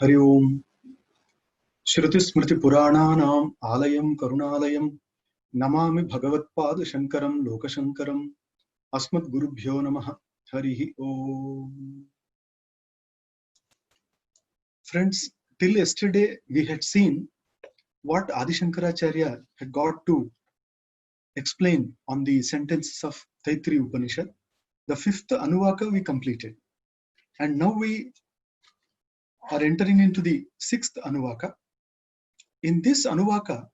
हरि ओम श्रुतिस्मृतिपुराणानाम् आलयं करुणालयं नमामि भगवत्पादशङ्करं लोकशङ्करम् अस्मद्गुरुभ्यो नमः हरिः ओम. Friends, till yesterday we had seen what Adi Shankaracharya had got to explain on the sentences of Taittiriya Upanishad. The fifth Anuvaka we completed, and now we are entering into the sixth Anuvaka. In this Anuvaka,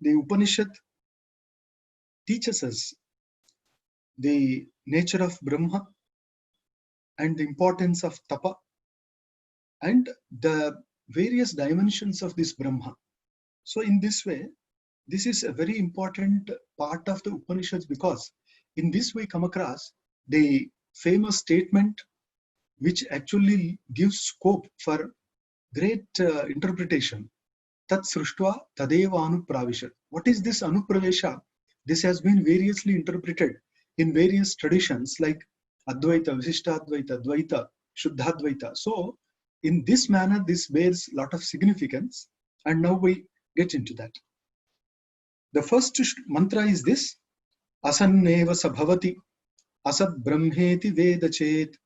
the Upanishad teaches us the nature of Brahma and the importance of tapa and the various dimensions of this Brahma. So in this way, this is a very important part of the Upanishads, because in this we come across the famous statement which actually gives scope for great interpretation. Tat srishtva tadeva anupravishat. What is this anupravesha? This has been variously interpreted in various traditions like Advaita, Visishtadvaita, Dvaita, Shuddhadvaita. So in this manner, this bears a lot of significance, and now we get into that. The first mantra is this: Asanneva sabhavati asad brahmeti veda chet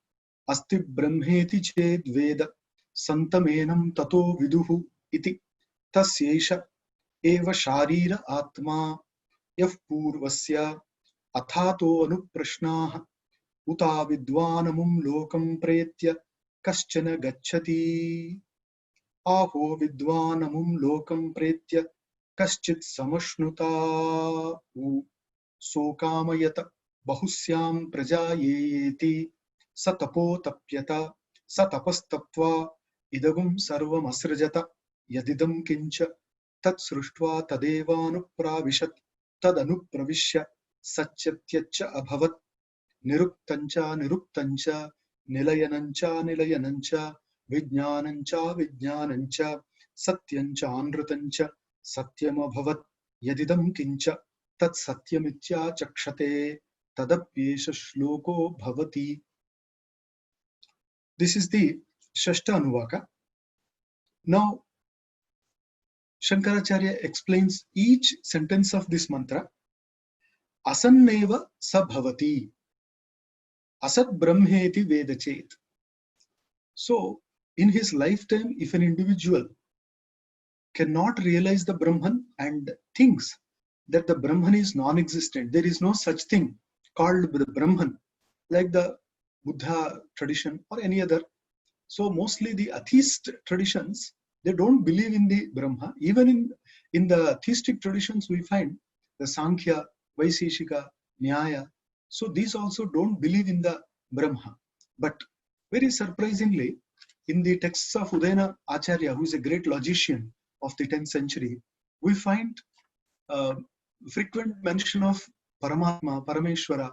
asti brahmeti chet veda santamenam tato viduhu iti tasyesha eva sharira atma yaf purvasya athato anuprashnaha uta vidvanamum lokam pretya kaschana gacchati. Aho vidvanamum lokam pretya kaschit samashnuta sokamayata bahusyam prajayeti satapo tapyata satapastapva idagum sarvam asrajata yadidam kincha tat srishtva tadevanupravishat tadanupravishya satyatyacha abhavat niruktancha niruktancha nilayanancha nilayanancha vijnanancha vijnanancha satyancha anrutancha satyamabhavat yadidam kincha tat satyamitya chakshate tadapyesha shloko bhavati. This is the Shashta Anuvaka. Now Shankaracharya explains each sentence of this mantra. Asanneva sabhavati asat brahmeti vedachet. So in his lifetime, if an individual cannot realize the Brahman and thinks that the Brahman is non-existent, there is no such thing called the Brahman, like the Buddha tradition or any other. So mostly the atheist traditions, they don't believe in the Brahma. Even in the theistic traditions, we find the Sankhya, Vaiseshika, Nyaya. So these also don't believe in the Brahma. But very surprisingly, in the texts of Udayana Acharya, who is a great logician of the 10th century, we find frequent mention of Paramatma, Parameshwara.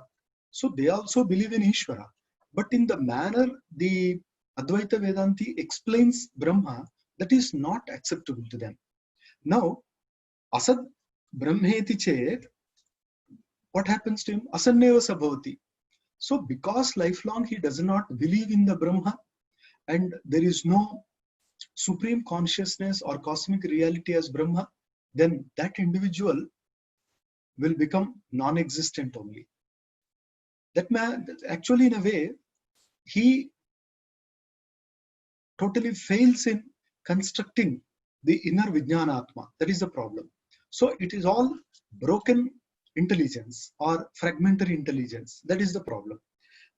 So they also believe in Ishvara. But in the manner the Advaita Vedanti explains Brahma, that is not acceptable to them. Now, Asad Brahmeti Chet, what happens to him? Asanneva Sabhavati. So because lifelong he does not believe in the Brahma, and there is no supreme consciousness or cosmic reality as Brahma, then that individual will become non-existent only. That man, actually in a way, he totally fails in constructing the inner Vijnana Atma. That is the problem. So it is all broken intelligence or fragmentary intelligence. That is the problem.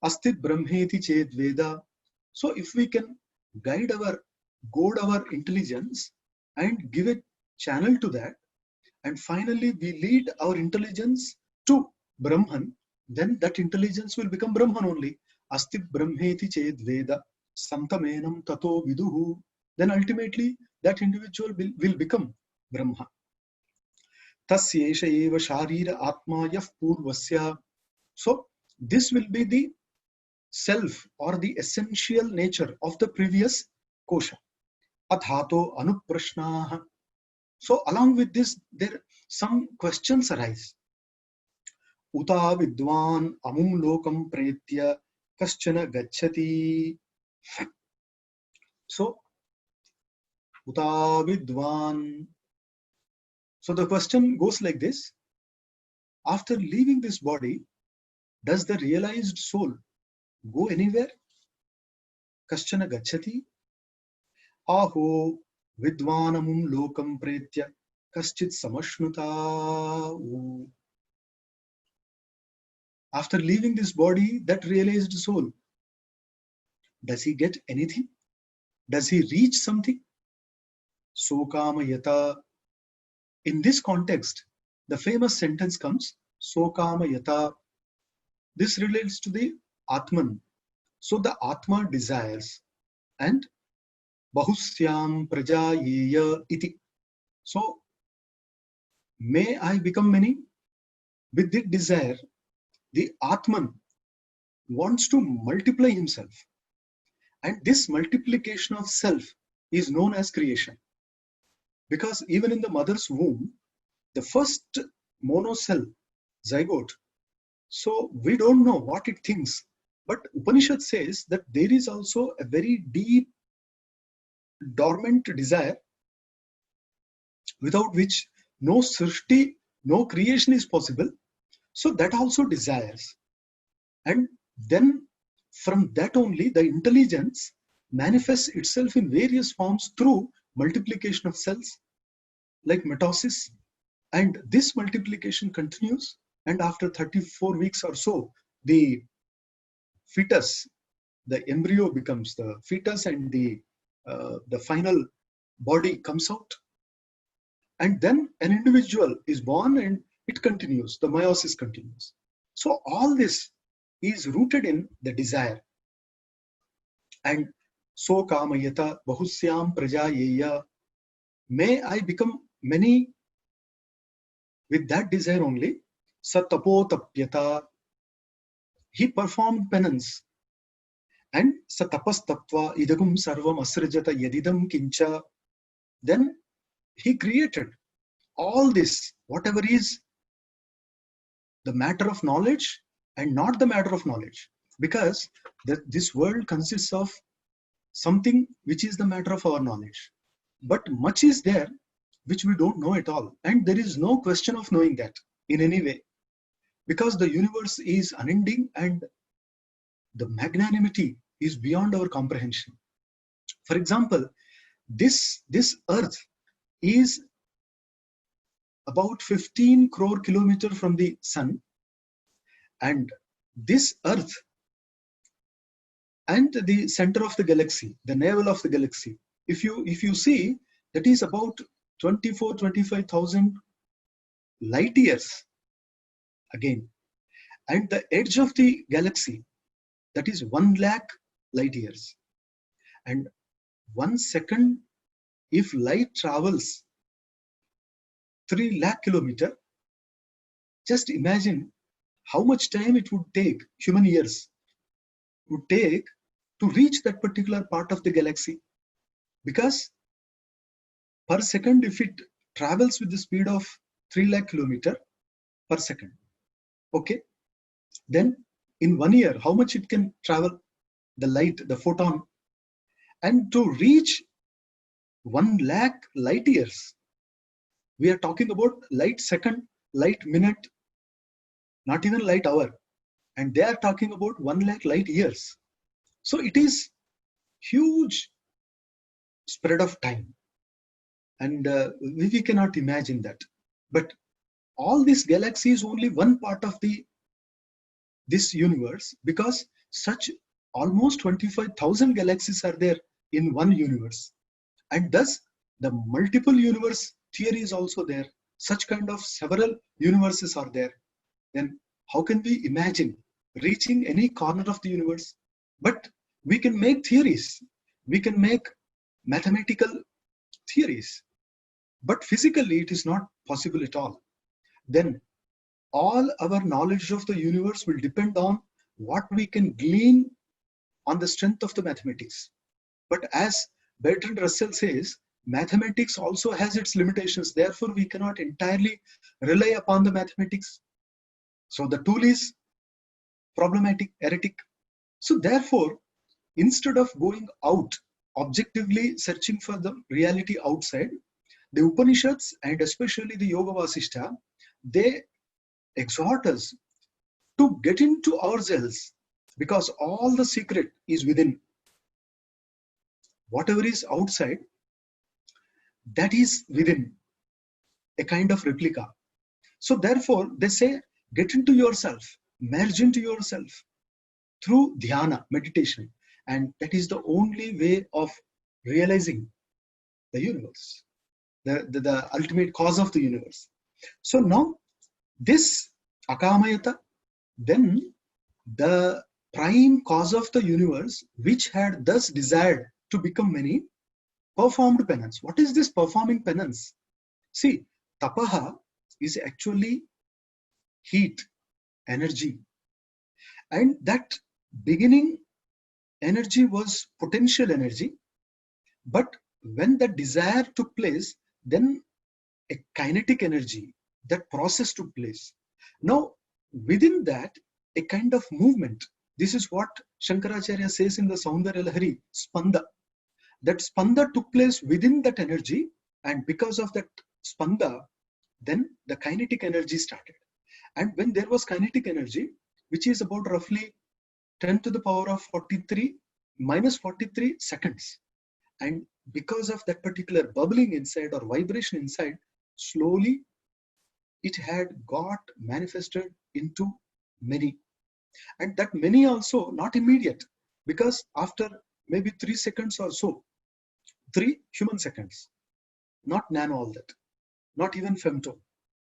Astit Brahmeti Ched Veda. So if we can goad our intelligence and give a channel to that, and finally we lead our intelligence to Brahman, then that intelligence will become Brahman only. Astit Brahmeti Ched Veda Santamenam Tato Viduhu. Then ultimately that individual will become Brahma. Tasyesha eva sharira atma yaf purvasya. So this will be the self or the essential nature of the previous kosha. Athato anuprashnaha. So along with this, there some questions arise. Uta vidwan amum lokam pretya kaschana gacchati. So uta vidwan. So the question goes like this: after leaving this body, does the realized soul go anywhere? Kaschana gachati aho vidvanamum lokam pretya kaschit samashnuta. After leaving this body, that realized soul, does he get anything? Does he reach something? Sokama yata. In this context, the famous sentence comes, Sokama yata. This relates to the Atman. So the Atma desires, and Bahusyam prajayeya iti. So may I become many? With this desire, the Atman wants to multiply himself. And this multiplication of self is known as creation. Because even in the mother's womb, the first monocell, zygote, so we don't know what it thinks. But Upanishad says that there is also a very deep, dormant desire without which no srishti, no creation is possible. So that also desires. And then from that only the intelligence manifests itself in various forms through multiplication of cells, like mitosis. And this multiplication continues. And after 34 weeks or so, the fetus, the embryo becomes the fetus, and the final body comes out. And then an individual is born, and it continues, the meiosis continues. So all this is rooted in the desire. And so kamayata bahusyam prajayeya, may I become many. With that desire only, satapotapyata, he performed penance. And satapastatva idagum sarvam asrajata yadidam kincha, then he created all this, whatever is the matter of knowledge and not the matter of knowledge. Because this world consists of something which is the matter of our knowledge. But much is there which we don't know at all. And there is no question of knowing that in any way. Because the universe is unending and the magnanimity is beyond our comprehension. For example, this earth is about 15 crore kilometers from the sun, and this earth and the center of the galaxy, the navel of the galaxy, if you see, that is about 25,000 light years again. And the edge of the galaxy, that is 1 lakh light years. And 1 second, if light travels 3 lakh kilometers, just imagine how much time it would take, human years would take to reach that particular part of the galaxy. Because per second, if it travels with the speed of 3 lakh kilometers per second, okay, then in 1 year, how much it can travel, the light, the photon. And to reach 1 lakh light years, we are talking about light second, light minute, not even light hour. And they are talking about 1 lakh light years. So it is huge spread of time. And we cannot imagine that. But all this galaxy is only one part of this universe, because such almost 25,000 galaxies are there in one universe. And thus the multiple universe theory is also there. Such kind of several universes are there. Then how can we imagine reaching any corner of the universe? But we can make theories, we can make mathematical theories, but physically it is not possible at all. Then all our knowledge of the universe will depend on what we can glean on the strength of the mathematics. But as Bertrand Russell says, mathematics also has its limitations. Therefore, we cannot entirely rely upon the mathematics. So the tool is problematic, erratic. So therefore, instead of going out objectively searching for the reality outside, the Upanishads and especially the Yoga Vasishtha, they exhort us to get into ourselves, because all the secret is within. Whatever is outside, that is within, a kind of replica. So therefore, they say, get into yourself, merge into yourself through dhyana, meditation. And that is the only way of realizing the universe, the ultimate cause of the universe. So now, this akamayata, then the prime cause of the universe, which had thus desired to become many, performed penance. What is this performing penance? See, tapaha is actually heat, energy, and that beginning energy was potential energy, but when the desire took place, then a kinetic energy, that process took place. Now, within that, a kind of movement. This is what Shankaracharya says in the Saundarya Lahari, spanda. That spanda took place within that energy, and because of that spanda, then the kinetic energy started. And when there was kinetic energy, which is about roughly 10 to the power of 43 minus 43 seconds, and because of that particular bubbling inside or vibration inside, slowly it had got manifested into many. And that many also not immediate, because after maybe 3 seconds or so, 3 human seconds, not nano all that, not even femto.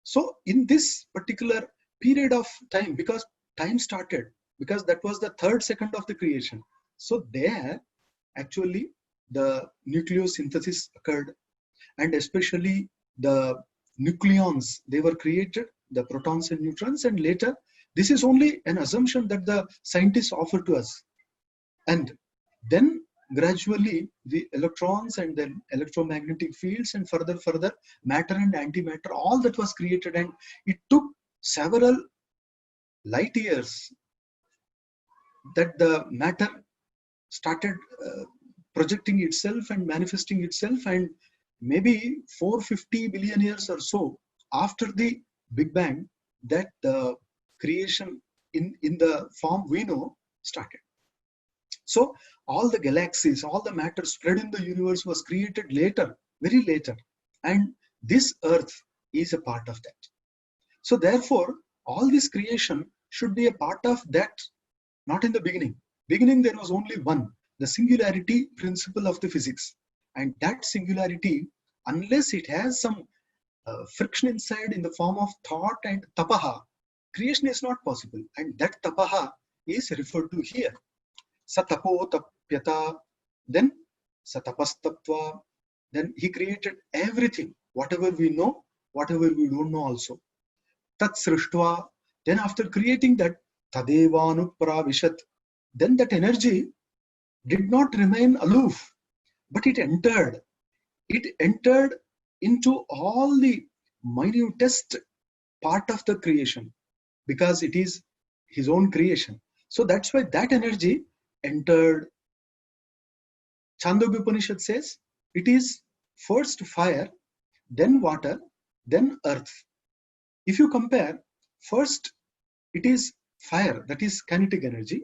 So in this particular period of time, because time started, because that was the 3rd second of the creation, so there actually the nucleosynthesis occurred, and especially the nucleons, they were created, the protons and neutrons, and later, this is only an assumption that the scientists offer to us. And then gradually the electrons and then electromagnetic fields and further matter and antimatter, all that was created, and it took several light years that the matter started projecting itself and manifesting itself, and maybe 450 billion years or so after the Big Bang, that the creation in the form we know started. So all the galaxies, all the matter spread in the universe was created later, very later, and this earth is a part of that. So therefore, all this creation should be a part of that, not in the beginning. Beginning there was only one, the singularity principle of the physics, and that singularity, unless it has some friction inside in the form of thought and tapaha, creation is not possible. And that tapaha is referred to here. Satapo tapyata, then satapastapva, then he created everything, whatever we know, whatever we don't know also. Tat srishtva, then after creating that, tadevanupravishat, then that energy did not remain aloof, but it entered. It entered into all the minutest part of the creation, because it is his own creation. So that's why that energy entered. Chandogya Upanishad says it is first fire, then water, then earth. If you compare, first it is fire, that is kinetic energy,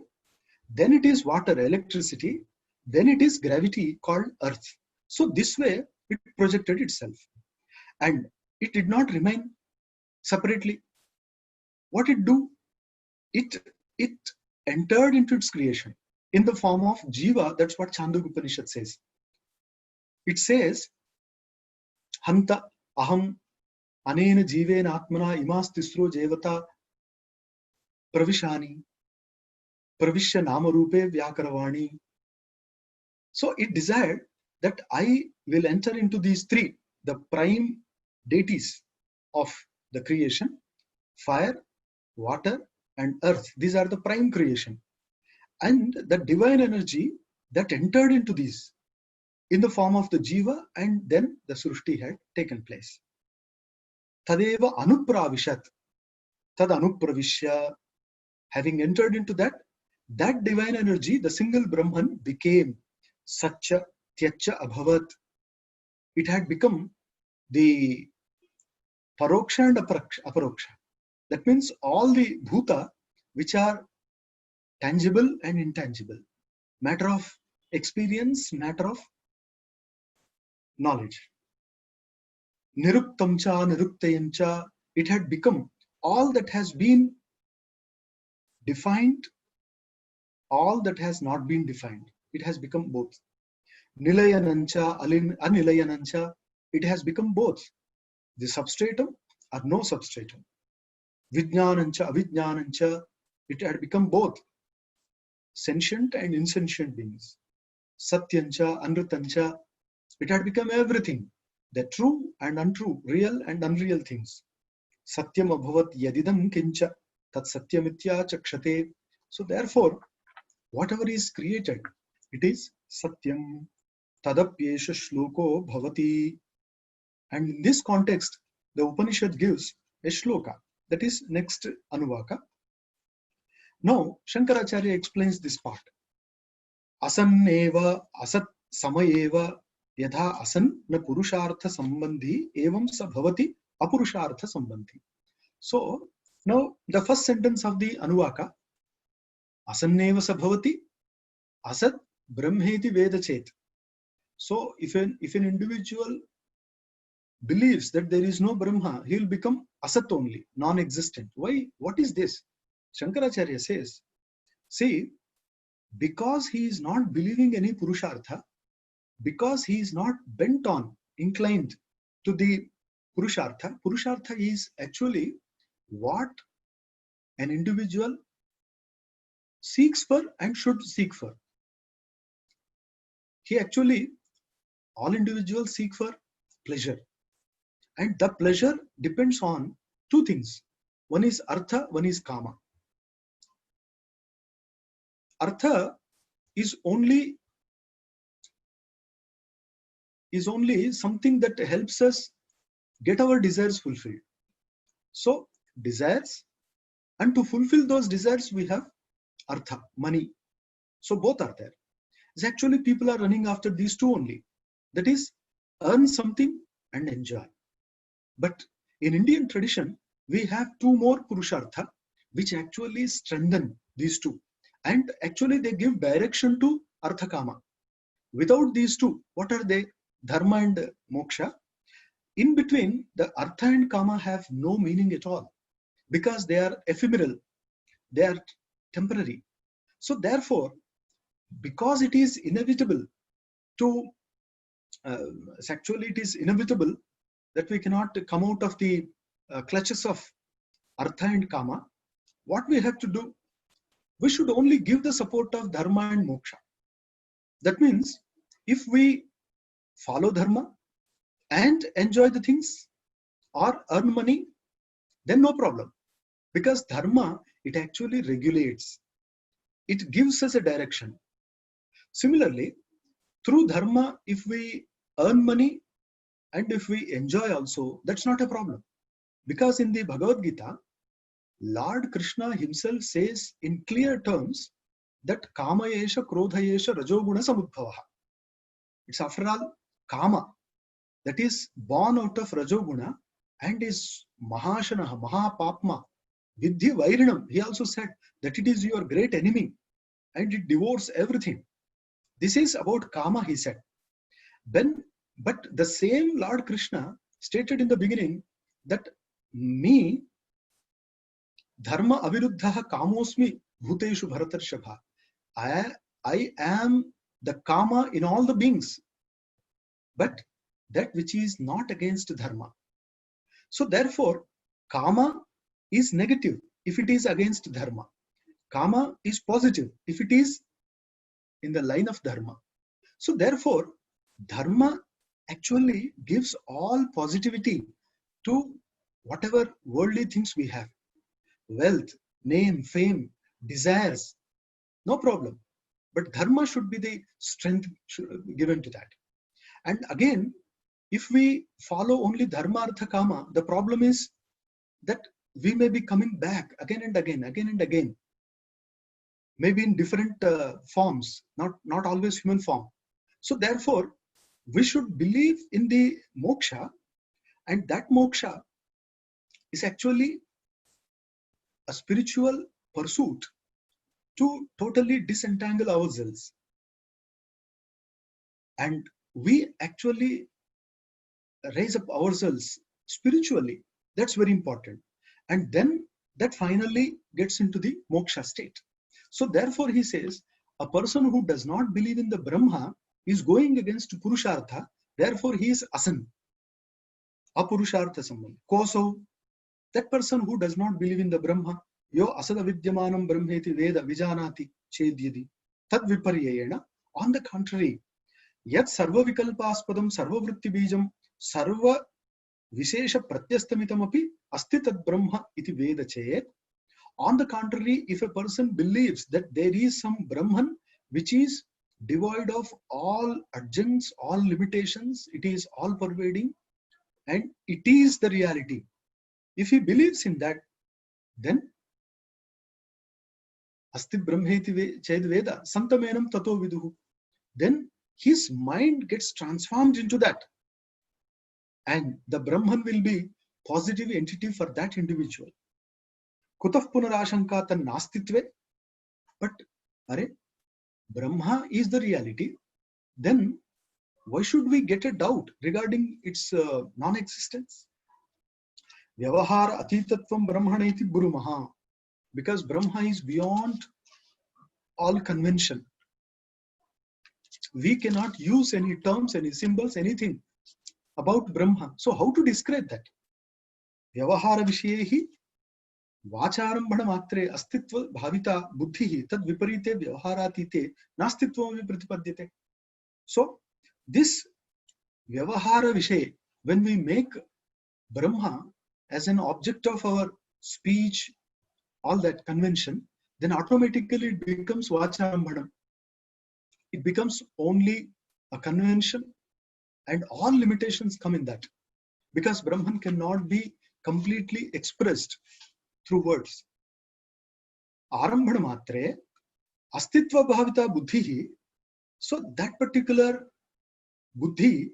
then it is water, electricity, then it is gravity called earth. So this way it projected itself, and it did not remain separately. What it do? It entered into its creation in the form of jiva. That's what Chandogya Upanishad says. It says, Hanta aham anena jivena atmana imas tisro jevata pravishani pravishya namarupe vyakaravani. So it desired that I will enter into these three, the prime deities of the creation, fire, water, and earth. These are the prime creation. And the divine energy that entered into these in the form of the jiva, and then the srushti had taken place. Tadeva anupravishat, tad anupravishya, having entered into that, that divine energy, the single Brahman, became Satya, Satyacha Abhavat. It had become the Paroksha and Aparoksha. That means all the Bhuta which are tangible and intangible, matter of experience, matter of knowledge. Niruktamcha, Niruktayancha, it had become all that has been defined, all that has not been defined. It has become both. Nilayanancha, Anilayanancha, it has become both. The substratum or no substratum. Vijnanancha, Avijnanancha, it had become both sentient and insentient beings. Satyancha, Anritancha, it had become everything. The true and untrue, real and unreal things. Satyam abhavat yadidam kincha, tat satyamitya chakshate. So therefore, whatever is created, it is satyam. Tadapyesha shloko bhavati. And in this context, the Upanishad gives a shloka, that is next Anuvaka. Now, Shankaracharya explains this part. Asanneva asat samayeva yadha asan na purushartha sambandhi evam sa bhavati apurushartha sambandhi. So, now the first sentence of the Anuvaka, asanneva sa bhavati asat brahmeti veda chet. So, if an individual believes that there is no Brahma, he will become asat only, non-existent. Why? What is this? Shankaracharya says, see, because he is not believing any Purushartha, because he is not bent on, inclined to the Purushartha, Purushartha is actually what an individual seeks for and should seek for. He actually, all individuals seek for pleasure. And the pleasure depends on two things. One is Artha, one is Kama. Artha is only something that helps us get our desires fulfilled. So desires, and to fulfill those desires we have Artha, money. So both are there. It's actually people are running after these two only. That is, earn something and enjoy. But in Indian tradition, we have two more Purushartha, which actually strengthen these two. And actually they give direction to Artha Kama. Without these two, what are they? Dharma and Moksha. In between, the Artha and Kama have no meaning at all, because they are ephemeral, they are temporary. So therefore, because it is inevitable to, it is inevitable that we cannot come out of the clutches of Artha and Kama, what we have to do, we should only give the support of Dharma and Moksha. That means, if we follow Dharma and enjoy the things or earn money, then no problem. Because Dharma, it actually regulates. It gives us a direction. Similarly, through Dharma, if we earn money and if we enjoy also, that's not a problem. Because in the Bhagavad Gita, Lord Krishna himself says in clear terms that Kama yesha Krodha yesha Rajoguna Samudbhavaha. It's after all Kama that is born out of Rajoguna and is Mahashanaha, Mahapapma, Vidhi Vairinam. He also said that it is your great enemy and it devours everything. This is about Kama, he said. Then, but the same Lord Krishna stated in the beginning that me, Dharma Aviruddhaha Kamosmi Bhuteshu Bharatarshabha. I am the Kama in all the beings, but that which is not against Dharma. So therefore, Kama is negative if it is against Dharma. Kama is positive if it is in the line of Dharma. So therefore, Dharma actually gives all positivity to whatever worldly things we have. Wealth, name, fame, desires, no problem. But Dharma should be the strength given to that. And again, if we follow only Dharma, Artha, Kama, the problem is that we may be coming back again and again, maybe in different forms, not always human form. So therefore, we should believe in the moksha, and that moksha is actually a spiritual pursuit to totally disentangle ourselves. And we actually raise up ourselves spiritually. That's very important. And then that finally gets into the moksha state. So therefore he says, a person who does not believe in the Brahma is going against Purushartha, therefore he is asan. Apurushartha sambandhi. Koso, that person who does not believe in the Brahma, yo asada vidyamanam brahmeti veda vijanati chedyadi tad viparyayena. On the contrary, yat sarva vikalpaspadam sarva vritti bijam sarva vishesha pratyastamitam api asti tad brahma iti veda chet. On the contrary, if a person believes that there is some Brahman which is devoid of all adjuncts, all limitations, it is all pervading, and it is the reality. If he believes in that, then asti brahmeti ched veda santamenam tato viduhu. Then his mind gets transformed into that, and the Brahman will be positive entity for that individual. Kutaf punarashanka tan nastitve. But are Brahma is the reality, then why should we get a doubt regarding its non-existence? Vyavahara atitatvam brahmaneti burumaha. Because Brahma is beyond all convention. We cannot use any terms, any symbols, anything about Brahma. So how to describe that? Vyavahara vishehi वाचारंभण मात्रे अस्तित्व भाविता बुद्धि तद विपरीते व्यवहारातीते नास्तित्वमपि प्रतिपद्यते. So this vyavahara vishay, when we make Brahma as an object of our speech, all that convention, then automatically it becomes vacharambhanam. It becomes only a convention, and all limitations come in that, because Brahman cannot be completely expressed through words. Arambhana matre astitva bhavita buddhi. So that particular buddhi,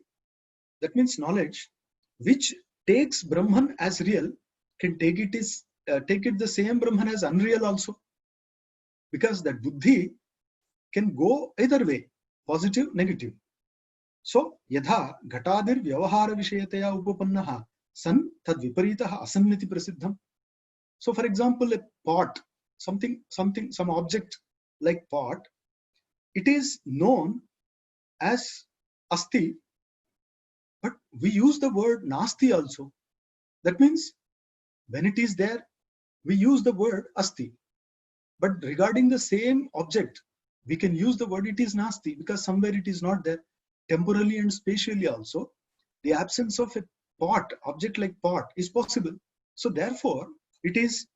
that means knowledge, which takes Brahman as real, can take it the same Brahman as unreal also, because that buddhi can go either way, positive, negative. So yadha ghatadir vyavahara vishayataya upapannaha san tad viparitaha asanniti prasiddham. So for example, a pot, some object like pot, it is known as asti, but we use the word nasti also. That means when it is there, we use the word asti. But regarding the same object, we can use the word it is nasti, because somewhere it is not there. Temporally and spatially also, the absence of a pot, object like pot, is possible. So therefore, it is,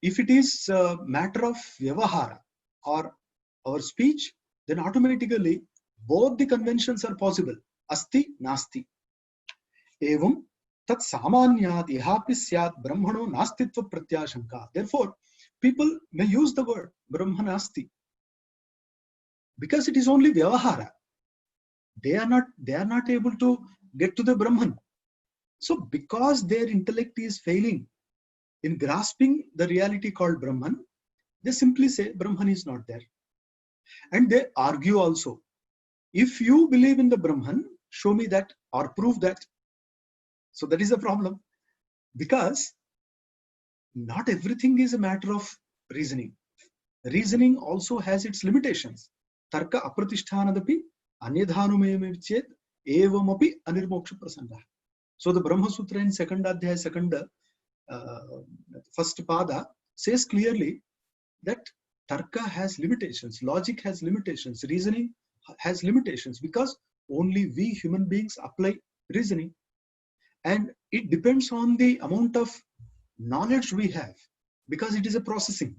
if it is a matter of vyavahara or our speech, then automatically both the conventions are possible. Asti, nasti. Evam tat samanyat ihapi syat brahmano nastitva pratyashanka. Therefore, people may use the word brahmanasti because it is only vyavahara. They are not able to get to the Brahman. So because their intellect is failing in grasping the reality called Brahman, they simply say Brahman is not there. And they argue also. If you believe in the Brahman, show me that or prove that. So that is a problem, because not everything is a matter of reasoning. Reasoning also has its limitations. Tarka apratishthanaadapi anyadhanumeyam chet evamapi anirmoksha prasanga. So the Brahma Sutra in second adhyaya, first pada says clearly that Tarka has limitations, logic has limitations, reasoning has limitations, because only we human beings apply reasoning. And it depends on the amount of knowledge we have, because it is a processing.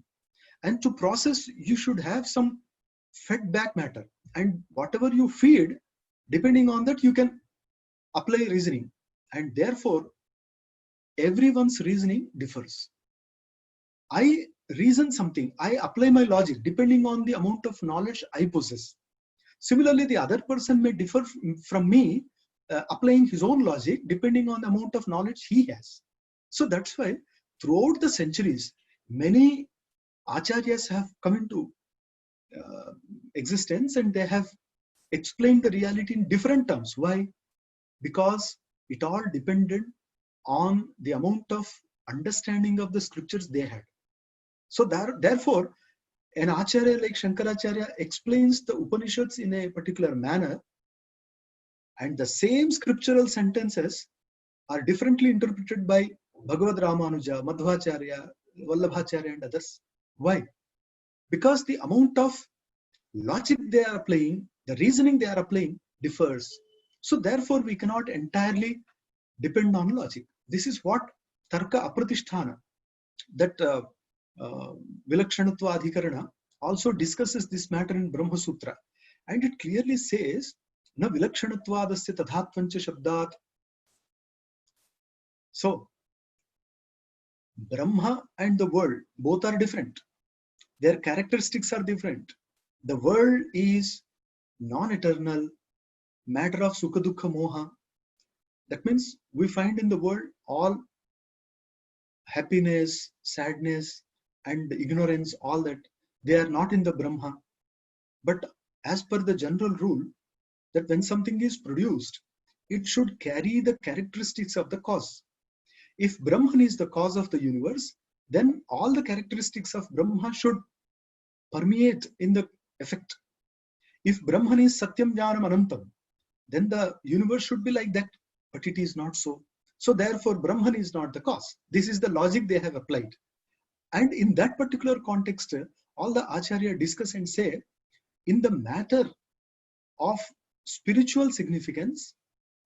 And to process, you should have some fed back matter. And whatever you feed, depending on that, you can apply reasoning. And therefore, everyone's reasoning differs. I reason something, I apply my logic depending on the amount of knowledge I possess. Similarly, the other person may differ from me, applying his own logic depending on the amount of knowledge he has. So that's why throughout the centuries, many acharyas have come into existence, and they have explained the reality in different terms. Why? Because it all depended on the amount of understanding of the scriptures they had. So therefore, an acharya like Shankaracharya explains the Upanishads in a particular manner, and the same scriptural sentences are differently interpreted by Bhagavad Ramanuja, Madhvacharya, Vallabhacharya, and others. Why? Because the amount of logic they are applying, the reasoning they are applying differs. So therefore, we cannot entirely depend on logic. This is what Tarka Apratisthana, that Vilakshanatva Adhikarana, also discusses this matter in Brahma Sutra. And it clearly says, Na Vilakshanatva tadhatvancha shabdat. So, Brahma and the world, both are different. Their characteristics are different. The world is non-eternal, matter of sukha dukkha moha. That means we find in the world all happiness, sadness, and ignorance, all that. They are not in the Brahma. But as per the general rule, that when something is produced, it should carry the characteristics of the cause. If Brahman is the cause of the universe, then all the characteristics of Brahma should permeate in the effect. If Brahman is Satyam Jnanam Anantam, then the universe should be like that, but it is not so. So therefore, Brahman is not the cause. This is the logic they have applied. And in that particular context, all the Acharya discuss and say, in the matter of spiritual significance,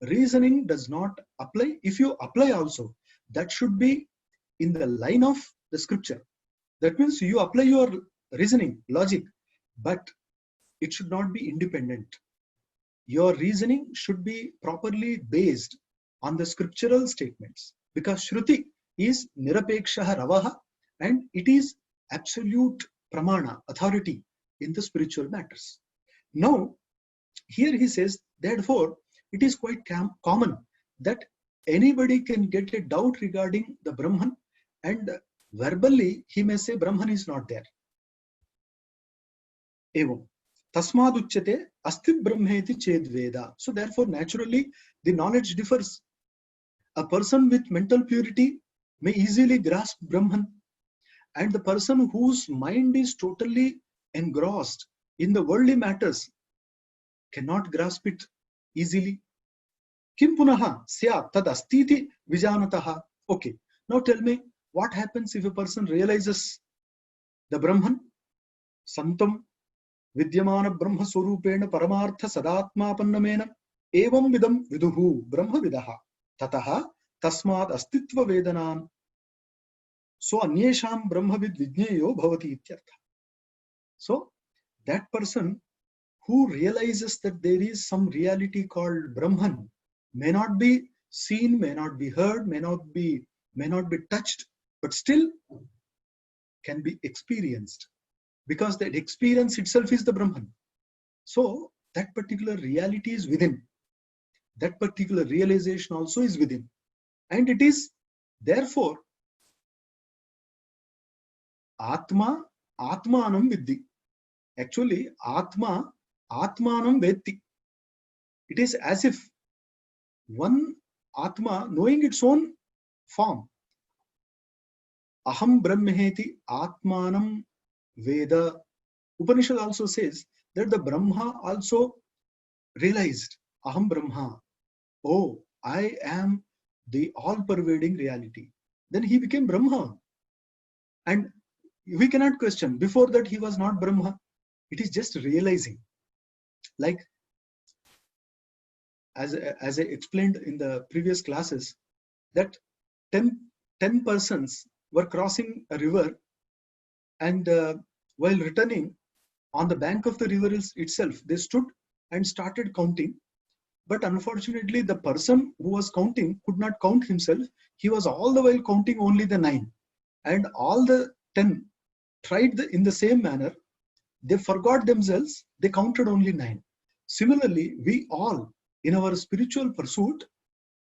reasoning does not apply. If you apply also, that should be in the line of the scripture. That means you apply your reasoning, logic, but it should not be independent. Your reasoning should be properly based on the scriptural statements, because Shruti is Nirapekshaha Ravaha, and it is absolute pramana, authority in the spiritual matters. Now, here he says, therefore, it is quite common that anybody can get a doubt regarding the Brahman, and verbally he may say Brahman is not there. Evam. Tasmaduchyate astit brahmeti ched veda. So therefore, naturally, the knowledge differs. A person with mental purity may easily grasp Brahman, and the person whose mind is totally engrossed in the worldly matters cannot grasp it easily. Kim punaha syat tad astiti vijanataha. Okay, now tell me, what happens if a person realizes the Brahman? Santam Vidyamana Brahma Swarupena Paramartha Sadatmapannamena Evam Vidam Viduhu Brahma Vidaha Tataha Tasmad Astitva Vedanan. So Anyesham Brahma Vid Vijnayo Bhavati Ityartha. So that person who realizes that there is some reality called Brahman may not be seen, may not be heard, may not be touched, but still can be experienced, because that experience itself is the Brahman. So that particular reality is within. That particular realization also is within. And it is therefore Atma, Atmanam Vidhi. Actually, Atma, Atmanam Vetti. It is as if one Atma knowing its own form. Aham Brahmeheti Atmanam Veda. Upanishad also says that the Brahma also realized, Aham Brahma, oh, I am the all-pervading reality. Then he became Brahma. And we cannot question, before that he was not Brahma. It is just realizing. Like, as I explained in the previous classes, that 10 persons were crossing a river, and while returning on the bank of the river itself, they stood and started counting. But unfortunately, the person who was counting could not count himself. He was all the while counting only the 9. And all the 10 tried in the same manner. They forgot themselves. They counted only 9. Similarly, we all in our spiritual pursuit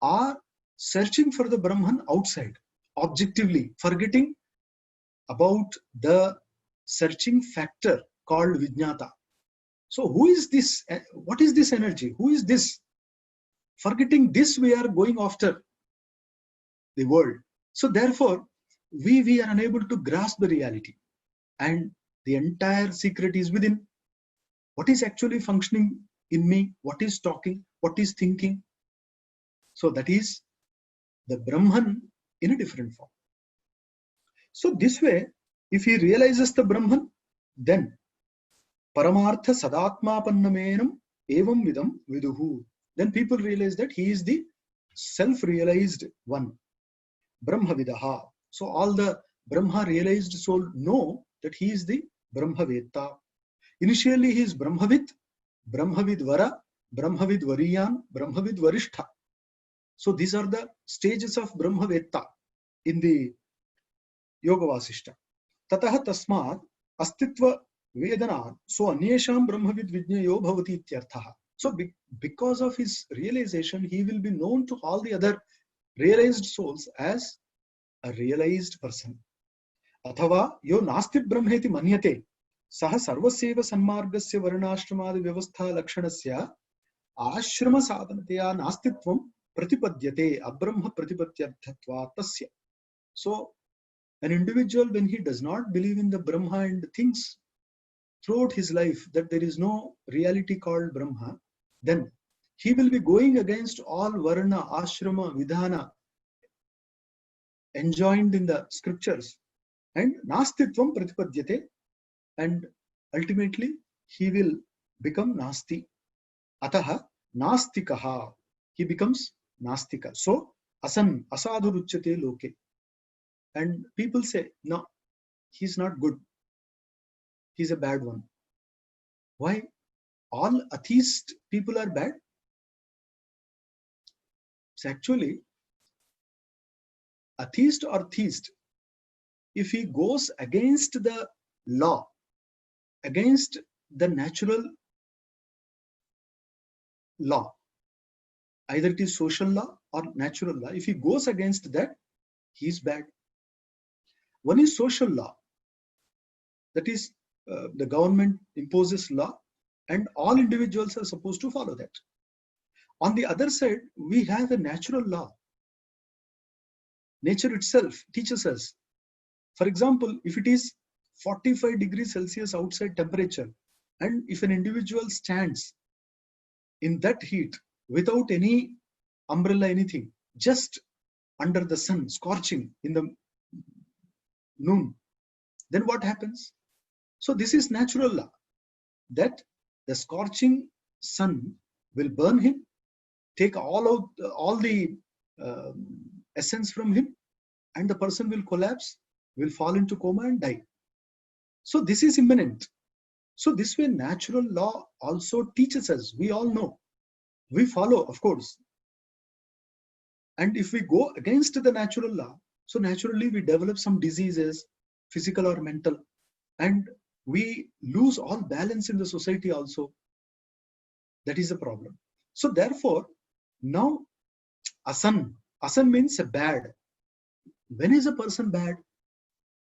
are searching for the Brahman outside, objectively, forgetting about the searching factor called Vijnata. So who is this? What is this energy? Who is this? Forgetting this, we are going after the world. So therefore, we are unable to grasp the reality. And the entire secret is within. What is actually functioning in me? What is talking? What is thinking? So that is the Brahman in a different form. So this way, if he realizes the Brahman, then Paramartha Sadatma Pannamenam Evam Vidam Viduhu. Then people realize that he is the self-realized one. Brahmavidaha. So all the Brahma realized soul know that he is the Brahmaveta. Initially he is Brahmavid, Brahmavidvara, Brahmavidvariyan, Brahmavidvarishtha. So these are the stages of Brahmaveta in the Yoga Vasishta. Tataha tasmat astitva vedana. So anyesham Brahmavid vijnayo bhavati ityarthaha. So because of his realization, he will be known to all the other realized souls as a realized person. Athava yo nasti brahmeti manyate saha sarvaseva sanmargasya varnashramaadi vyavastha lakshanasya ashrama sadhanatya nastitvam pratipadyate abrahma pratipadyarthatva tasya. So an individual, when he does not believe in the Brahma and thinks throughout his life that there is no reality called Brahma, then he will be going against all varna, ashrama, vidhana enjoined in the scriptures, and nastitvam pratipadyate, and ultimately he will become nasti. Ataha nastikaha, he becomes nastika. So asan asadhu ruchyate loke. And people say, no, he's not good. He's a bad one. Why? All atheist people are bad? It's actually atheist or theist. If he goes against the law, against the natural law, either it is social law or natural law, if he goes against that, he is bad. One is social law. That is, the government imposes law and all individuals are supposed to follow that. On the other side, we have a natural law. Nature itself teaches us. For example, if it is 45 degrees Celsius outside temperature, and if an individual stands in that heat without any umbrella, anything, just under the sun, scorching in the noon, then what happens? So this is natural law, that the scorching sun will burn him, take all the essence from him, and the person will collapse, will fall into coma and die. So this is imminent. So this way natural law also teaches us. We all know. We follow, of course. And if we go against the natural law, so naturally we develop some diseases, physical or mental, and we lose all balance in the society also. That is a problem. So therefore, now asan means a bad. When is a person bad?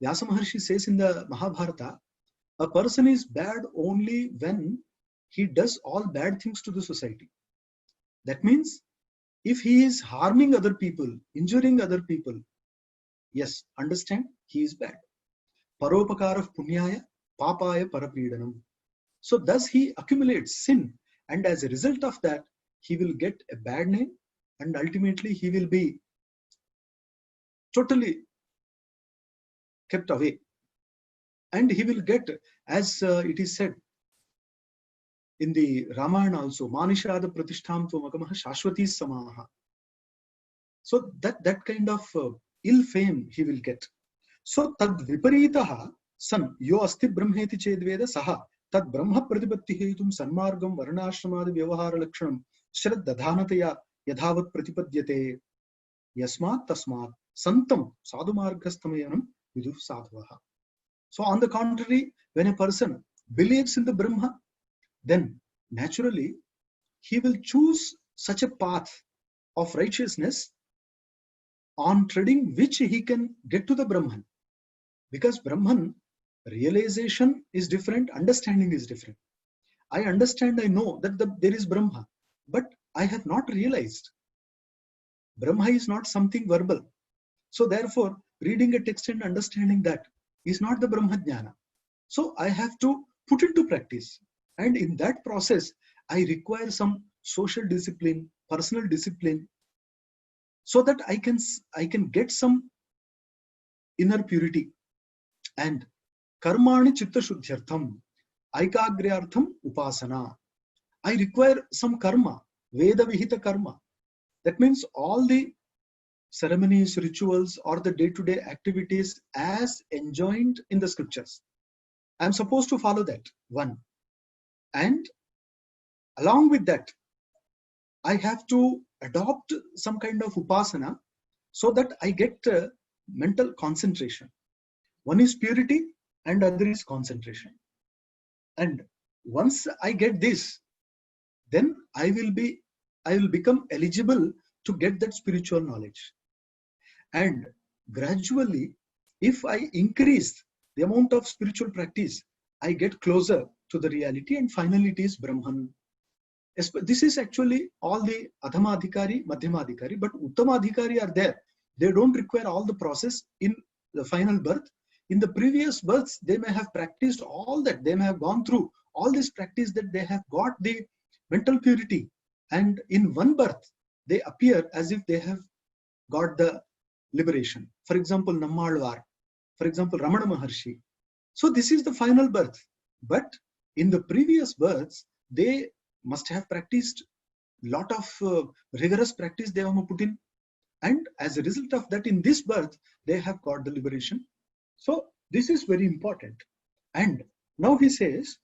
Vyasa Maharshi says in the Mahabharata, a person is bad only when he does all bad things to the society. That means if he is harming other people, injuring other people, yes, understand, he is bad. Paropakara punyaya, papaya parapidanam. So thus he accumulates sin, and as a result of that, he will get a bad name, and ultimately he will be totally kept away. And he will get, as it is said in the Ramayana also, Manishada Pratishtham Tvamagamaha Shashwati Samaha. So that kind of ill fame he will get. So tad viparitaha san yo asti brahmeti chedveda saha tad brahma pratipatti hetum sanmargam varnashramadi vyavahara lakshanam shraddadhanataya yadhavat pratipadyate yasmat tasmat santam sadhumargastamayanam viduh sadhavaha. So on the contrary, when a person believes in the Brahma, then naturally he will choose such a path of righteousness on treading which he can get to the Brahman. Because Brahman, realization is different, understanding is different. I understand, I know that there is Brahma, but I have not realized. Brahma is not something verbal. So therefore, reading a text and understanding that is not the Brahma Jnana. So I have to put into practice. And in that process, I require some social discipline, personal discipline, so that I can get some inner purity. And karmani chitta shuddhyartham, aikagriyartham upasana. I require some karma, Veda Vihita karma. That means all the ceremonies, rituals, or the day-to-day activities as enjoined in the scriptures. I'm supposed to follow that, one. And along with that, I have to adopt some kind of upasana so that I get mental concentration. One is purity and other is concentration. And once I get this, then I will become eligible to get that spiritual knowledge. And gradually, if I increase the amount of spiritual practice, I get closer to the reality, and finally it is Brahman. This is actually all the Adhamadhikari, Madhyamadhikari, but Uttamadhikari are there. They don't require all the process in the final birth. In the previous births, they may have practiced all that. They may have gone through all this practice that they have got the mental purity. And in one birth, they appear as if they have got the liberation. For example, Nammalvar. For example, Ramana Maharshi. So this is the final birth. But in the previous births, they must have practiced lot of rigorous practice they have put in. And as a result of that, in this birth, they have got the liberation. So this is very important. And now he says,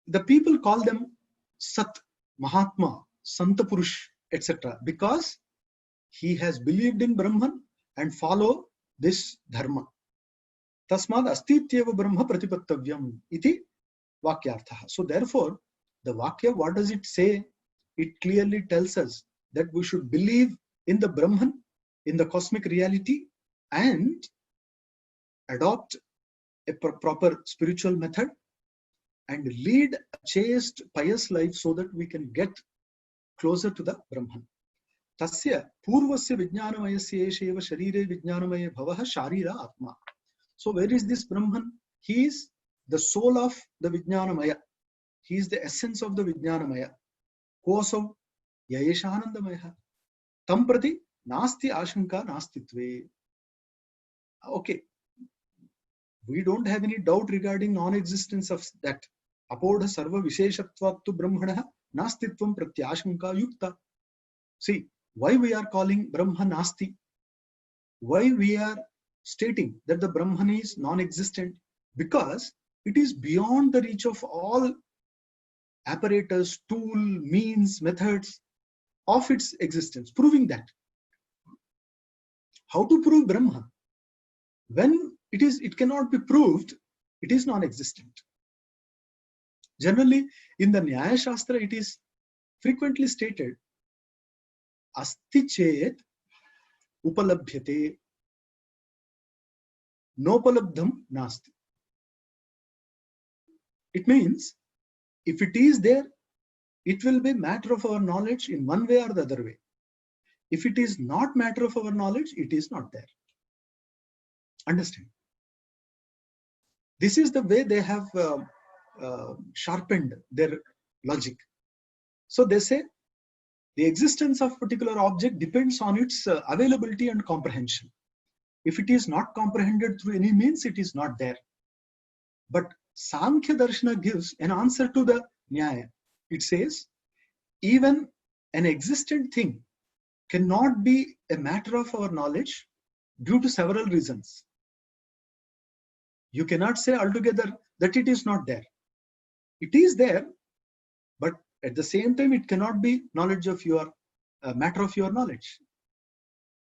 the people call them Sat, Mahatma, Santa Purush, etc. because he has believed in Brahman and follow this dharma. Tasmad astityeva brahma pratipattavyam iti vakyartha. So therefore, the Vakya, what does it say? It clearly tells us that we should believe in the Brahman, in the cosmic reality, and adopt a proper spiritual method and lead a chaste, pious life so that we can get closer to the Brahman. Tasya purvasya vijnanamayasya esheva sharire vijnanamaya bhavaha sharira atma. So where is this Brahman? He is the soul of the Vijnanamaya. He is the essence of the Vijnanamaya. Kosav yayeshanandamaya. Tam prati nasti ashanka nastitve. Okay. We don't have any doubt regarding non-existence of that. Apodha sarva visheshatvattu brahmana nastitvam pratyashanka yukta. See, why we are calling Brahma Nasti? Why we are stating that the Brahman is non-existent? Because it is beyond the reach of all apparatus, tool, means, methods of its existence, proving that. How to prove Brahma? When it cannot be proved, it is non-existent. Generally, in the Nyaya Shastra, it is frequently stated, Asti chet upalabhyate, nopalabdham nasti. It means, if it is there, it will be matter of our knowledge in one way or the other way. If it is not matter of our knowledge, it is not there. Understand? This is the way they have sharpened their logic. So they say the existence of a particular object depends on its availability and comprehension. If it is not comprehended through any means, it is not there. But Sankhya Darshana gives an answer to the Nyaya. It says, even an existent thing cannot be a matter of our knowledge due to several reasons. You cannot say altogether that it is not there. It is there, but at the same time, it cannot be knowledge of your matter of your knowledge.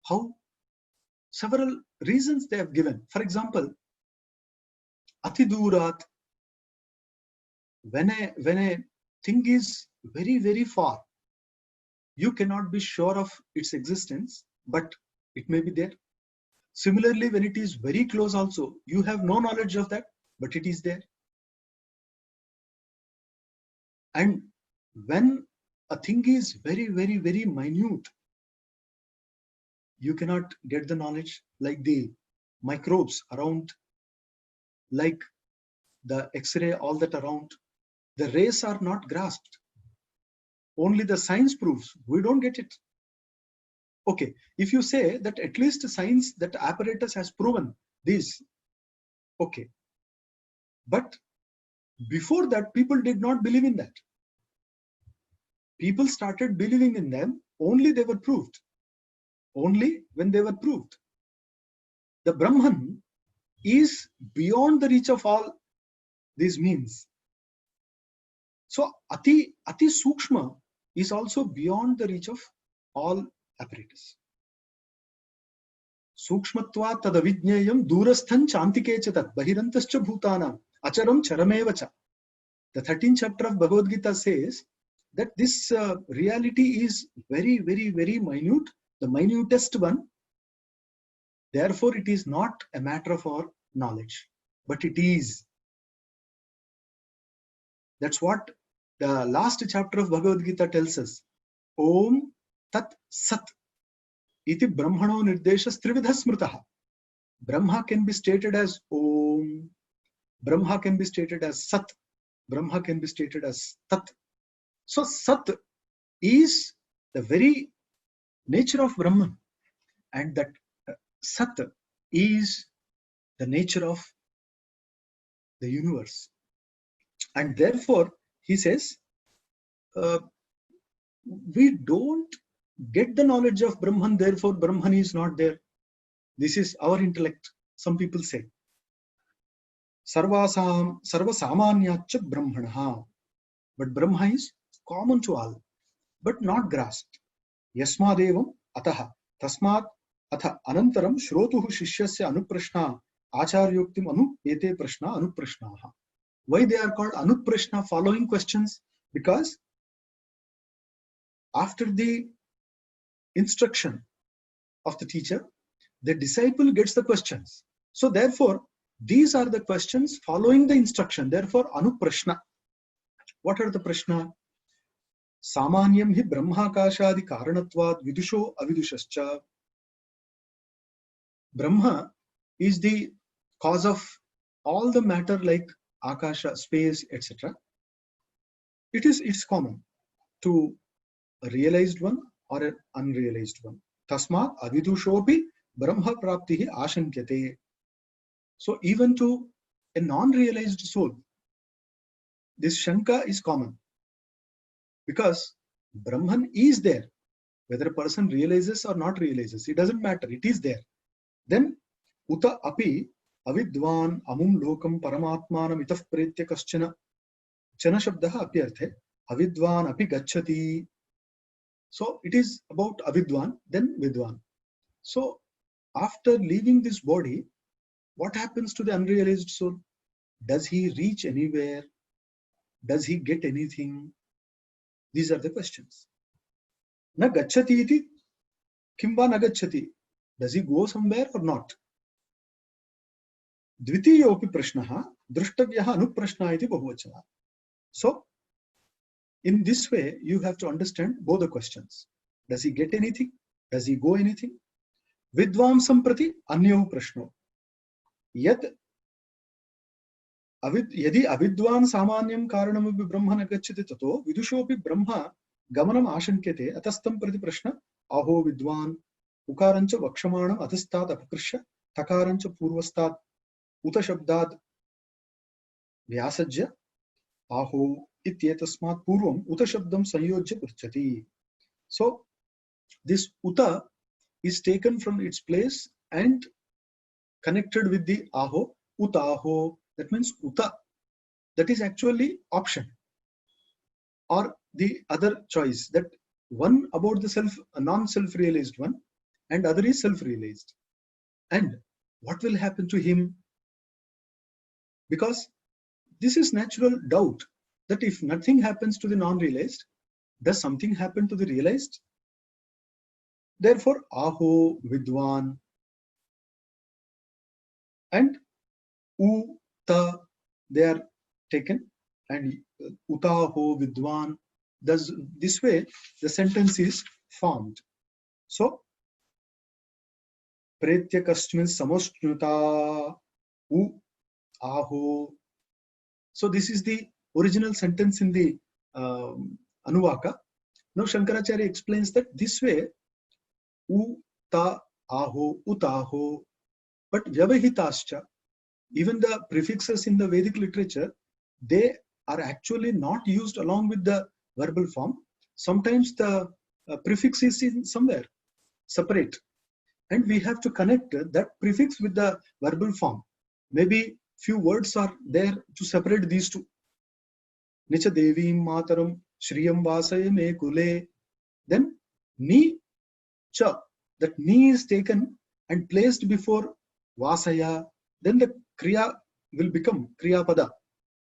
How? Several reasons they have given. For example, Atidurat, when a thing is very, very far, you cannot be sure of its existence, but it may be there. Similarly, when it is very close also, you have no knowledge of that, but it is there. And when a thing is very, very, very minute, you cannot get the knowledge, like the microbes around, like the X-ray, all that around. The rays are not grasped. Only the science proves. We don't get it. Okay, if you say that at least science, that apparatus has proven this, okay. But before that, people did not believe in that. People started believing in them only they were proved. Only when they were proved. The Brahman is beyond the reach of all these means. So Ati Sukshma is also beyond the reach of all apparatus. Sukshmatva tadavidnyayam durasthan chantike tat bahirantascha bhutanam acharam charamevacha. The 13th chapter of Bhagavad Gita says that this reality is very, very, very minute, the minutest one. Therefore, it is not a matter of our knowledge, but it is. That's what the last chapter of Bhagavad Gita tells us. Om Tat Sat iti Brahmano Nirdeshas Trividha Smritaha. Brahma can be stated as Om, Brahma can be stated as Sat, Brahma can be stated as Tat. So Sat is the very nature of Brahman, and that Sat is the nature of the universe. And therefore, he says, we don't get the knowledge of Brahman, therefore Brahman is not there. This is our intellect, some people say. Sarva samanyacha brahmanaha. But Brahma is common to all, but not grasped. Yasmadevam ataha tasmat atha anantaram shrotuhu shishyasya anuprashna acharyoktim anu ete prashna anuprashnaha. Why they are called anuprashna, following questions? Because after the instruction of the teacher, the disciple gets the questions. So therefore, these are the questions following the instruction. Therefore, anuprashna. What are the prashna? Samanyam hi brahmakashadi karanatvad vidusho avidushascha. Brahma is the cause of all the matter like akasha, space, etc. It's common to a realized one or an unrealized one. Tasmat avidushopi brahma praptihi ashankyate. So even to a non-realized soul, this shanka is common, because Brahman is there. Whether a person realizes or not realizes, it doesn't matter, it is there. Then uta api avidvan amum lokam paramatmanam itah pretya kaschana. Chana shabdaha apyarthe avidvan api gacchati. So it is about avidvan, then vidvan. So after leaving this body, what happens to the unrealized soul? Does he reach anywhere? Does he get anything? These are the questions. Na gacchati iti kimva na gacchati. Does he go somewhere or not? Dvitiyopi prashnaha drushtavyaha anuprashna iti bahuvachana. So in this way, you have to understand both the questions. Does he get anything? Does he go anything? Vidvamsam prati anyahu prashno. Yad yadi avidvan samanyam karanamapi brahma na gacchati tato vidushopi brahma gamanam ashankyate atastam prati prashna aho vidvan ukarancha vakshamanam atastat apakrishya takarancha purvastat uta shabdad vyasajya aho ityetasmat purvam uta shabdam sanyojya purchati. So this uta is taken from its place and connected with the aho, utaho. That means uta. That is actually option or the other choice. That one about the self, a non-self-realized one, and other is self-realized. And what will happen to him? Because this is natural doubt. that if nothing happens to the non-realized, does something happen to the realized? Therefore, aho vidwan and uta, they are taken, and utaho vidwan. Thus, this way the sentence is formed. So, pretyakasmin samosnuta u aho. So this is the original sentence in the Anuvaka. Now Shankaracharya explains that this way, u ta aho utaho, but vyavahitascha, even the prefixes in the Vedic literature, they are actually not used along with the verbal form. Sometimes the prefix is in somewhere separate, and we have to connect that prefix with the verbal form. Maybe few words are there to separate these two. Nicha devim mataram shriyam vasaya me kule. Then ni cha, that ni is taken and placed before vasaya. Then the kriya will become kriya pada.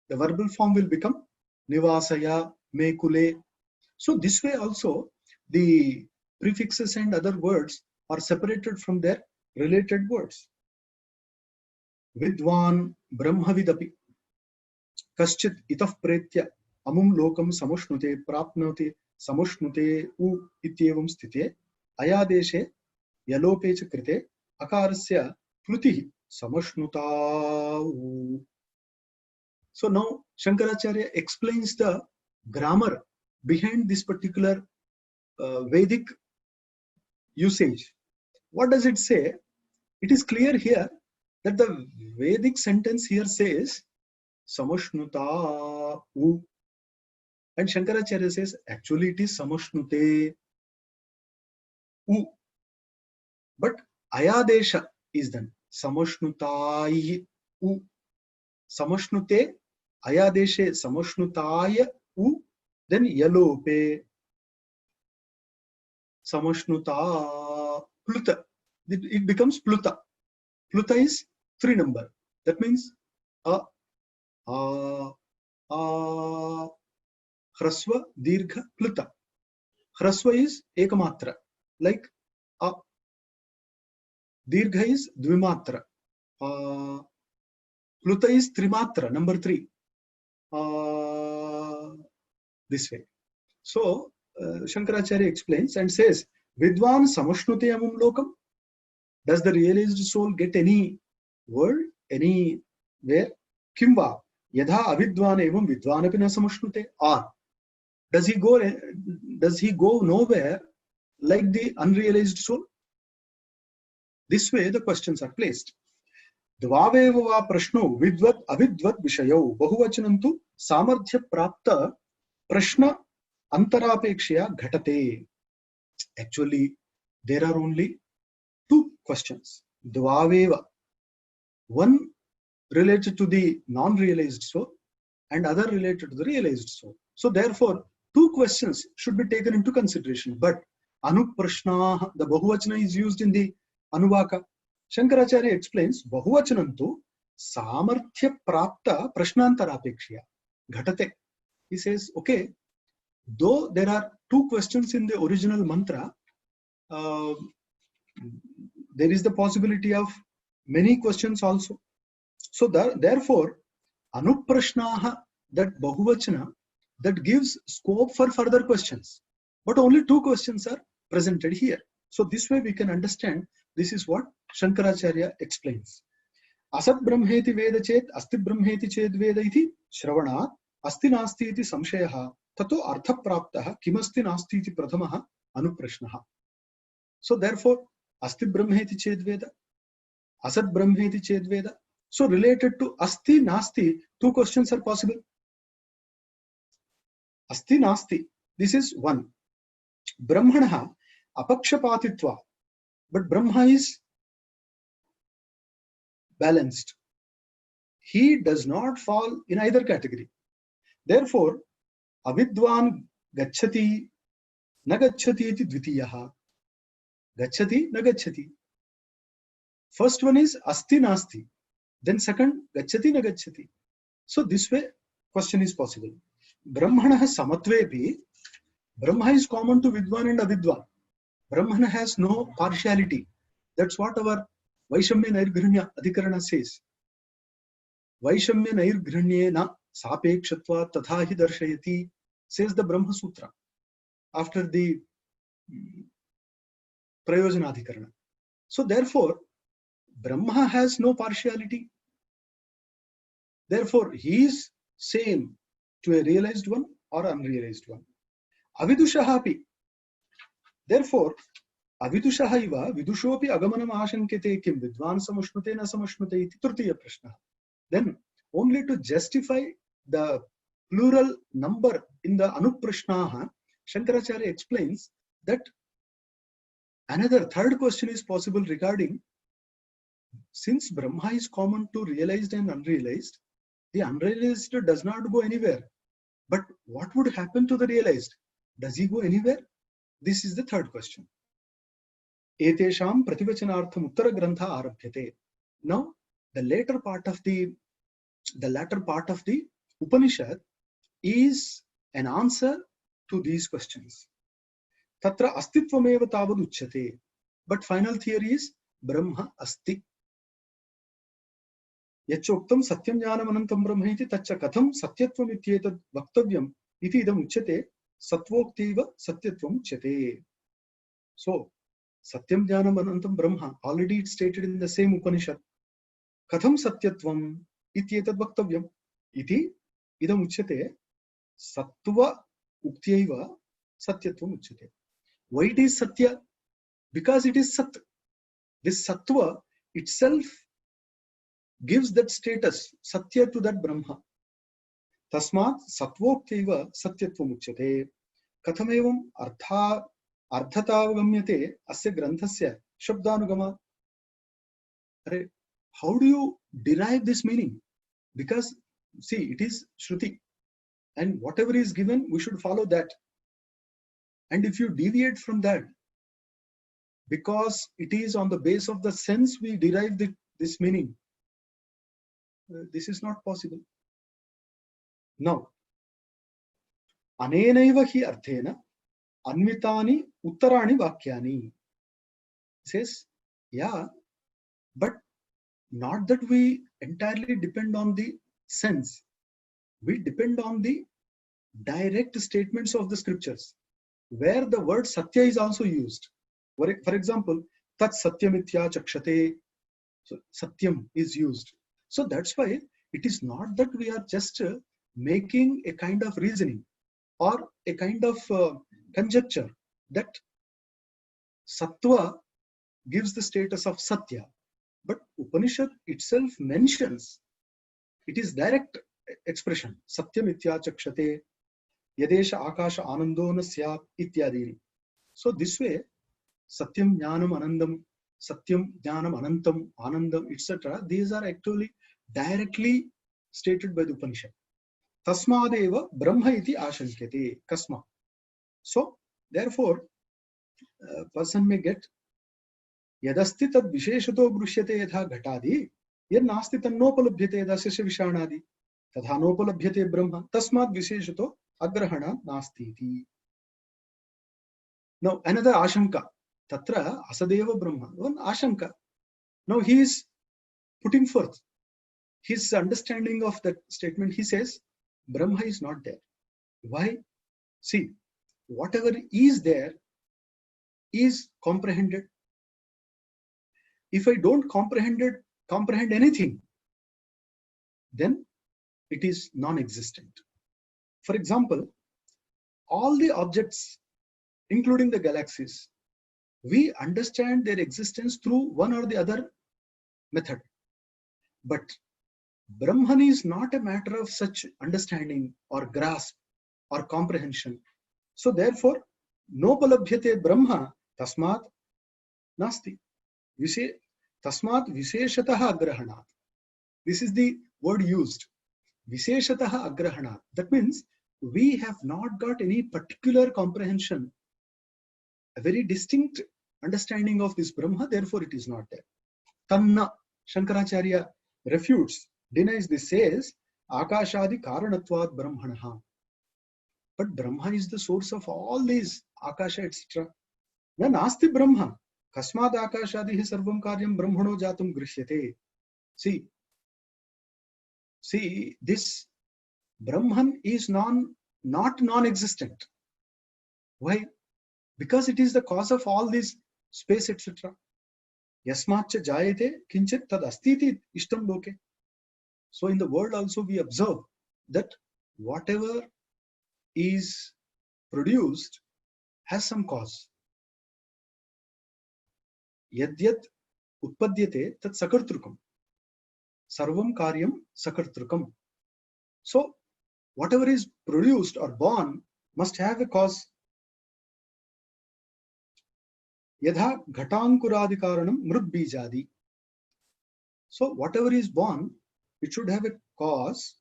The verbal form will become nivasaya me kule. So this way also the prefixes and other words are separated from their related words. Vidwan brahmavidapi kaschit itaf pretya amum lokam samushnute prapnoti samushnute u ityevam sthite ayadeshe yalope cha krite akarasya plutihi samashnuta u. So now Shankaracharya explains the grammar behind this particular Vedic usage. What does it say? It is clear here that the Vedic sentence here says samashnuta u, and Shankaracharya says actually it is samashnute u, but ayadesha is done samashnutai u, samashnute ayadeshe samashnutaya u, then yalope samashnuta pluta, it becomes pluta. Pluta is 3 number. That means hrasva dirgha pluta. Hrasva is ekamatra, like a. Dirgha is dvimatra. Pluta is trimatra, number 3. This way. So Shankaracharya explains and says, Vidwan samashnute amum lokam. Does the realized soul get any word, anywhere? Kimva yadha avidvan evam vidvan api na samashnute. Or does he go nowhere like the unrealized soul? This way the questions are placed. Dvaveva va prashno vidvat avidvat vishayau bahuvachanantu samarthya prapta prashna antarapekshya ghatate. Actually, there are only 2 questions. Dvaveva, one related to the non-realized soul and other related to the realized soul. So therefore, 2 questions should be taken into consideration. But anuprashna, the bahuvachana is used in the Anuvaka. Shankaracharya explains, bahuvachanantu samarthya prapta prashnantarapekshya ghatate. He says, okay, though there are 2 questions in the original mantra, there is the possibility of many questions also. So therefore, anuprashnaha, that bahuvachana, that gives scope for further questions. But only 2 questions are presented here. So this way we can understand, this is what Shankaracharya explains. Asat brahmeti veda chet asti brahmeti chet veda iti shravanat asti nasti iti samshayaha tato artha praptaha kimasti nasti iti prathamaha anuprashnaha. So therefore, asti brahmeti chet veda, asat brahmeti chet veda. So related to asti nasti, 2 questions are possible. Asti nasti, this is 1. Brahmanaha apakshapatitva, but Brahma is balanced. He does not fall in either category. Therefore, avidwan gacchati na gacchati iti dvitiyaha. Gacchati na gacchati. First one is asti nasti. Then second, gacchati na gacchati. So this way question is possible. Brahmanah samatvepi, Brahma is common to Vidwan and Avidwan. Brahman has no partiality. That's what our Vaishamya Nairgrihanya Adhikarana says. Vaishamya Nairgrihanyena sapekshatva tathahi darshayati, says the Brahma Sutra after the Prayojana Adhikarana. So therefore, Brahma has no partiality. Therefore, he is same to a realized one or unrealized one. Avidushaha api. Therefore, avidushaha iva vidushopi agamanam ashankete kim vidvan samushmate na samushmate iti tritiya prashna. Then, only to justify the plural number in the anuprashnaha, Shankaracharya explains that another third question is possible regarding, since Brahma is common to realized and unrealized, the unrealized does not go anywhere. But what would happen to the realized? Does he go anywhere? This is the third question. Etesham prativachanartham uttara grantha arabhyate. Now, the latter part of the Upanishad is an answer to these questions. Tatra astittvameva tavad uchyate. But final theory is Brahma asti. Yachoktam satyam jnanam anantam brahma iti tacha katham satyatvam ityetad vaktavyam iti idam uchyate satvoktiva satyatvam uchyate. So, satyam jnanam anantam brahma, already it's stated in the same Upanishad. Katham satyatvam ityetad vaktavyam iti idam uchyate sattva uktiyaiva satyatvam uchyate. Why it is satya? Because it is sat. This sattva itself gives that status, satya, to that Brahma. Tasmat satvoktyaiva satyatvam uchyate. Kathamevam ardhatavagamyate asya granthasya shabdanugama. How do you derive this meaning? Because, see, it is Shruti. And whatever is given, we should follow that. And if you deviate from that, because it is on the base of the sense we derive this meaning, this is not possible. Now, anenaiva hi arthena anvitani uttarani vakyani. Says, yeah, but not that we entirely depend on the sense. We depend on the direct statements of the scriptures, where the word satya is also used. For example, tat satyamitya chakshate. So satyam is used. So that's why it is not that we are just making a kind of reasoning or a kind of conjecture that sattva gives the status of satya. But Upanishad itself mentions, it is direct expression, satyamitya chakshate, yadesha akasha anando na syat ityadini. So this way, satyam jnanam anandam, satyam jnanam anantam, anandam, etc. These are actually directly stated by the Upanishad. Tasmadeva brahma iti ashankate. Kasma. So, therefore, a person may get yadasti tad visheshato brushyate yatha ghatadi yad nasti tannopalabhyate dasya vishanadi tadha nopalabhyate brahma tasmad visheshato agrahana nasti iti. Now, another ashanka. Tatra asadeva brahma. One ashanka. Now, he is putting forth his understanding of that statement. He says, Brahma is not there. Why? See, whatever is there is comprehended. If I don't comprehend anything, then it is non-existent. For example, all the objects, including the galaxies, we understand their existence through one or the other method. But Brahman is not a matter of such understanding or grasp or comprehension. So therefore, nopalabhyate Brahma tasmat nasti. Tasmat visheshataha agrahanat. This is the word used. Visheshataha agrahanat. That means we have not got any particular comprehension, a very distinct understanding of this Brahma, therefore it is not there. Tanna, Shankaracharya refutes, denies this, says, Akashadi karanatvat brahmanaha. But Brahma is the source of all these Akasha, etc. Na nasti Brahma. Kasmad Akashadihi sarvam karyam brahmano jatum grishyate. See, this Brahman is not non-existent. Why? Because it is the cause of all this space, etc. Yasmacha jayate kinchit tad astiti ishtam loke. So in the world also we observe that whatever is produced has some cause. Yadyat utpadyate tat sakartrukam. Sarvam karyam sakartrukam. So whatever is produced or born must have a cause. Yadha ghatankuradikaranam mrudbijadi. So whatever is born, it should have a cause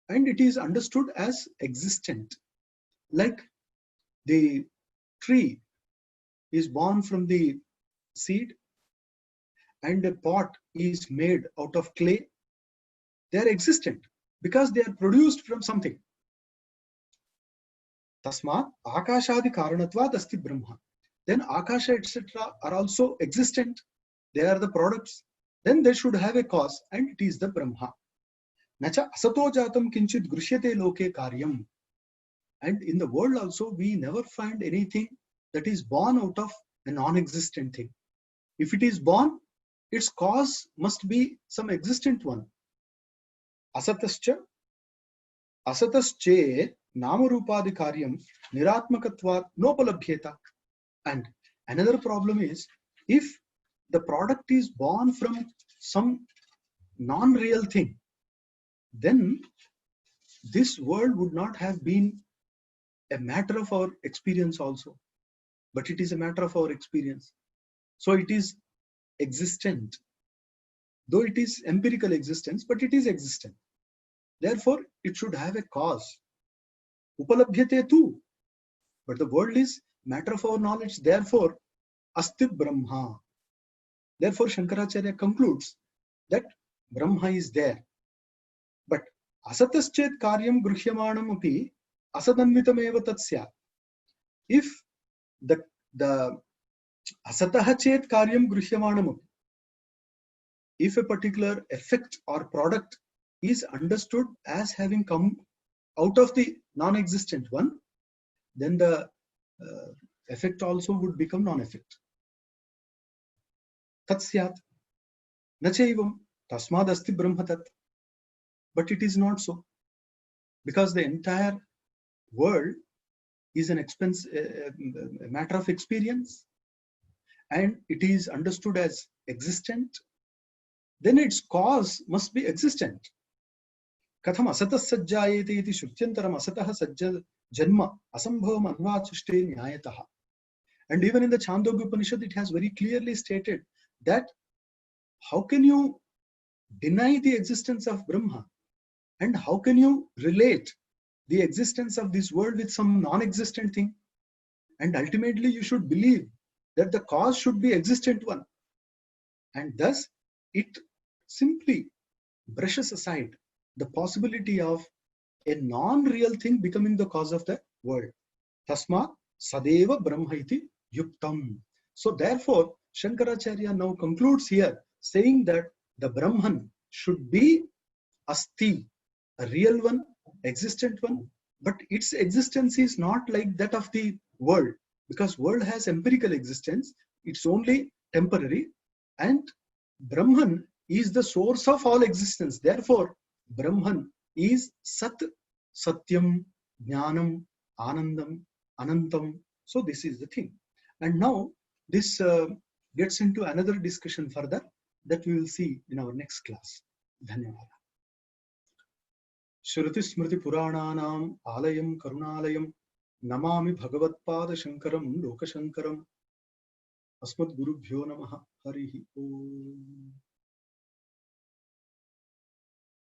and it is understood as existent. Like the tree is born from the seed and a pot is made out of clay. They are existent because they are produced from something. Tasmat akashadi karanatvat asti brahma. Then akasha, etc. are also existent. They are the products. Then they should have a cause and it is the Brahma. Nacha asato jatam kinchit grishyate loke karyam. And in the world also we never find anything that is born out of a non-existent thing. If it is born, its cause must be some existent one. Asatascha asatasche namarupadi karyam niratmakatvat nopalabhyeta. And another problem is, if the product is born from some non-real thing, then this world would not have been a matter of our experience also, but it is a matter of our experience. So it is existent, though it is empirical existence, but it is existent. Therefore, it should have a cause. Upalabhyate tu, but the world is matter of our knowledge. Therefore, asti Brahma. Therefore, Shankaracharya concludes that Brahma is there. But asataschet karyam grihyamanam api asadanvitameva tatsya. If the asatah chet karyam grihyamanam api, if a particular effect or product is understood as having come out of the non-existent one, then the effect also would become non-effect. Tatsyat nachaivam tasmad asti brahma tat. But it is not so, because the entire world is a matter of experience and it is understood as existent. Then its cause must be existent. Katham asatas sajjayate iti shrutyantaram asatah sajja janma asambhavam anvachishte nyayataha. And even in the Chandogya Upanishad, it has very clearly stated that how can you deny the existence of Brahma? And how can you relate the existence of this world with some non-existent thing? And ultimately, you should believe that the cause should be existent one. And thus, it simply brushes aside the possibility of a non-real thing becoming the cause of the world. Tasma sadeva brahma iti yuktam. So therefore, Shankaracharya now concludes here saying that the Brahman should be asti, a real one, existent one, but its existence is not like that of the world, because world has empirical existence, it's only temporary, and Brahman is the source of all existence. Therefore, Brahman is Sat, Satyam, Jnanam, Anandam, Anantam. So this is the thing. And now this gets into another discussion further that we will see in our next class. Dhanyawad. Shruti Smriti Purananam Alayam Karunalayam Namami Bhagavatpada Shankaram Lokashankaram Asmad Gurubhyo Namaha Harihi Om.